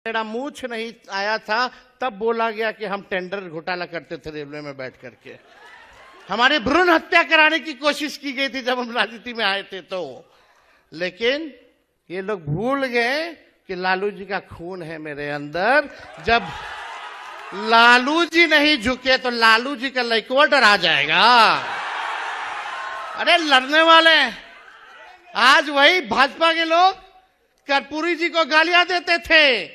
मेरा मूछ नहीं आया था तब बोला गया कि हम टेंडर घोटाला करते थे रेलवे में बैठ करके। हमारी भ्रूण हत्या कराने की कोशिश की गई थी जब हम राजनीति में आए थे तो। लेकिन ये लोग भूल गए कि लालू जी का खून है मेरे अंदर। जब लालू जी नहीं झुके तो लालू जी का लइकवा डरा जाएगा। अरे लड़ने वाले आज वही भाजपा के लोग कर्पूरी जी को गालियां देते थे।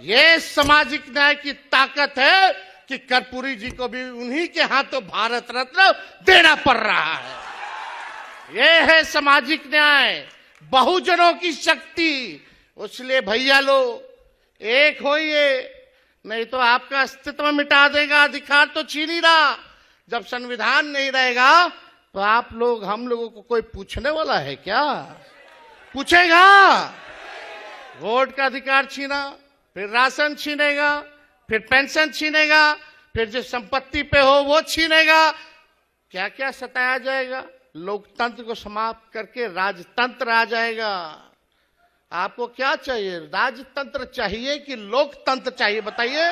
ये सामाजिक न्याय की ताकत है कि कर्पूरी जी को भी उन्हीं के हाथों भारत रत्न देना पड़ रहा है। ये है सामाजिक न्याय, बहुजनों की शक्ति। इसलिए भैया लोग एक होइए, नहीं तो आपका अस्तित्व मिटा देगा। अधिकार तो छीन ही रहा। जब संविधान नहीं रहेगा तो आप लोग हम लोगों को कोई पूछने वाला है क्या? पूछेगा? वोट का अधिकार छीना, फिर राशन छीनेगा, फिर पेंशन छीनेगा, फिर जो संपत्ति पे हो वो छीनेगा। क्या क्या सताया जाएगा। लोकतंत्र को समाप्त करके राजतंत्र आ जाएगा। आपको क्या चाहिए? राजतंत्र चाहिए कि लोकतंत्र चाहिए? बताइए।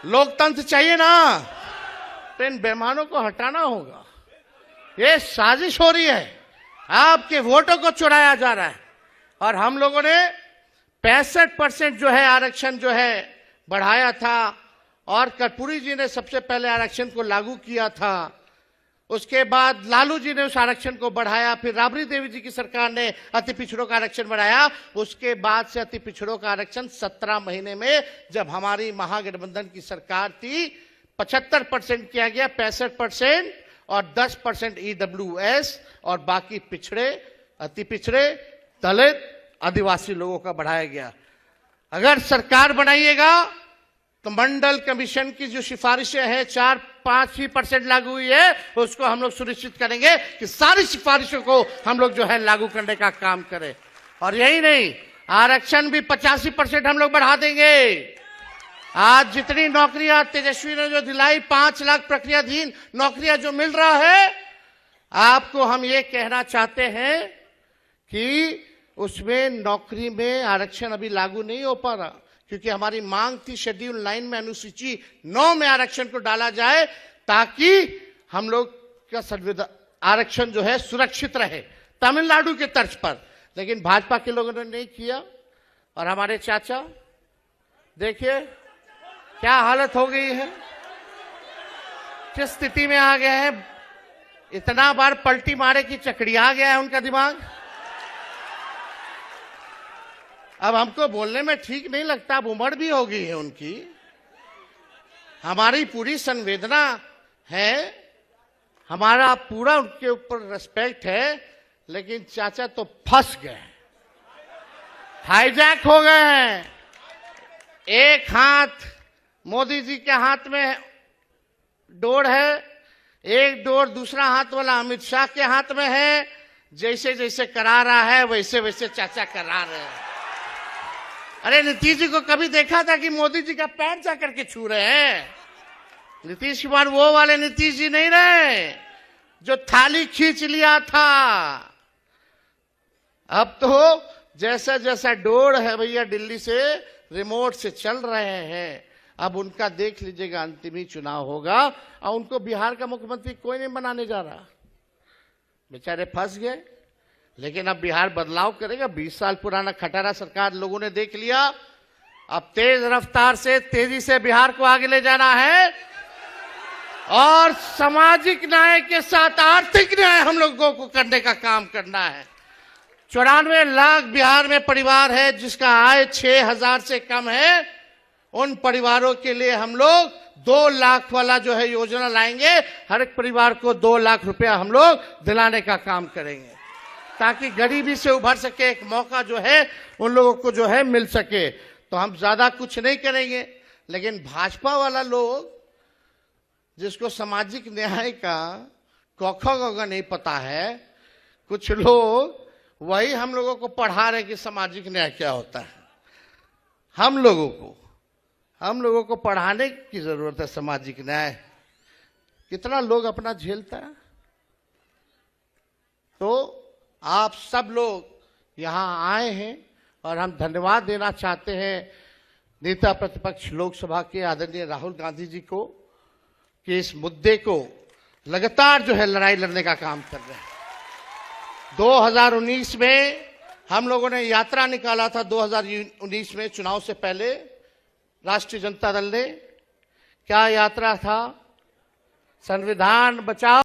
लोकतंत्र चाहिए ना, तो इन बेईमानों को हटाना होगा। ये साजिश हो रही है, आपके वोटों को चुराया जा रहा है। और हम लोगों ने 65% जो है आरक्षण जो है बढ़ाया था, और कर्पूरी जी ने सबसे पहले आरक्षण को लागू किया था। उसके बाद लालू जी ने उस आरक्षण को बढ़ाया, फिर राबड़ी देवी जी की सरकार ने अति पिछड़ों का आरक्षण बढ़ाया। उसके बाद से अति पिछड़ों का आरक्षण 17 महीने में, जब हमारी महागठबंधन की सरकार थी, 75% किया गया। 65% और 10% EWS और बाकी पिछड़े, अति पिछड़े, दलित, आदिवासी लोगों का बढ़ाया गया। अगर सरकार बनाइएगा तो मंडल कमीशन की जो सिफारिशें हैं 4-5% लागू हुई है, उसको हम लोग सुनिश्चित करेंगे कि सारी सिफारिशों को हम लोग जो है लागू करने का काम करें। और यही नहीं, आरक्षण भी 85% हम लोग बढ़ा देंगे। आज जितनी नौकरियां तेजस्वी ने जो दिलाई, 5 लाख प्रक्रियाधीन नौकरियां जो मिल रहा है, आपको हम ये कहना चाहते हैं कि उसमें नौकरी में आरक्षण अभी लागू नहीं हो पा रहा, क्योंकि हमारी मांग थी शेड्यूल 9 में, अनुसूची 9 में आरक्षण को डाला जाए, ताकि हम लोग का संविधान आरक्षण जो है सुरक्षित रहे, तमिलनाडु के तर्ज पर। लेकिन भाजपा के लोगों ने नहीं किया। और हमारे चाचा देखिए क्या हालत हो गई है, किस स्थिति में आ गए हैं। इतना बार पलटी मारे कि चकड़िया गया है उनका दिमाग। अब हमको बोलने में ठीक नहीं लगता, अब उम्र भी हो गई है उनकी। हमारी पूरी संवेदना है, हमारा पूरा उनके ऊपर रिस्पेक्ट है, लेकिन चाचा तो फंस गए, हाईजैक हो गए हैं। एक हाथ मोदी जी के हाथ में डोर है, एक डोर दूसरा हाथ वाला अमित शाह के हाथ में है। जैसे जैसे करा रहा है वैसे वैसे चाचा करा रहे हैं। अरे नीतीश जी को कभी देखा था कि मोदी जी का पैर जा करके छू रहे हैं? नीतीश कुमार वो वाले नीतीश जी नहीं रहे जो थाली खींच लिया था। अब तो जैसा जैसा डोर है भैया दिल्ली से रिमोट से चल रहे हैं। अब उनका देख लीजिएगा, अंतिम ही चुनाव होगा और उनको बिहार का मुख्यमंत्री कोई नहीं बनाने जा रहा। बेचारे फंस गए। लेकिन अब बिहार बदलाव करेगा। 20 साल पुराना खटारा सरकार लोगों ने देख लिया। अब तेज रफ्तार से, तेजी से बिहार को आगे ले जाना है, और सामाजिक न्याय के साथ आर्थिक न्याय हम लोगों को करने का काम करना है। 94 लाख बिहार में परिवार है जिसका आय 6,000 से कम है। उन परिवारों के लिए हम लोग 2 लाख वाला जो है योजना लाएंगे। हर एक परिवार को 2 लाख रुपया हम लोग दिलाने का काम करेंगे, ताकि गरीबी से उभर सके, एक मौका जो है उन लोगों को जो है मिल सके। तो हम ज्यादा कुछ नहीं करेंगे। लेकिन भाजपा वाला लोग, जिसको सामाजिक न्याय का क नहीं पता है, कुछ लोग वही हम लोगों को पढ़ा रहे कि सामाजिक न्याय क्या होता है। हम लोगों को पढ़ाने की जरूरत है सामाजिक न्याय। कितना लोग अपना झेलता है। तो आप सब लोग यहाँ आए हैं और हम धन्यवाद देना चाहते हैं नेता प्रतिपक्ष लोकसभा के आदरणीय राहुल गांधी जी को कि इस मुद्दे को लगातार जो है लड़ाई लड़ने का काम कर रहे हैं। 2019 में हम लोगों ने यात्रा निकाला था, 2019 में चुनाव से पहले राष्ट्रीय जनता दल ने। क्या यात्रा था? संविधान बचाओ।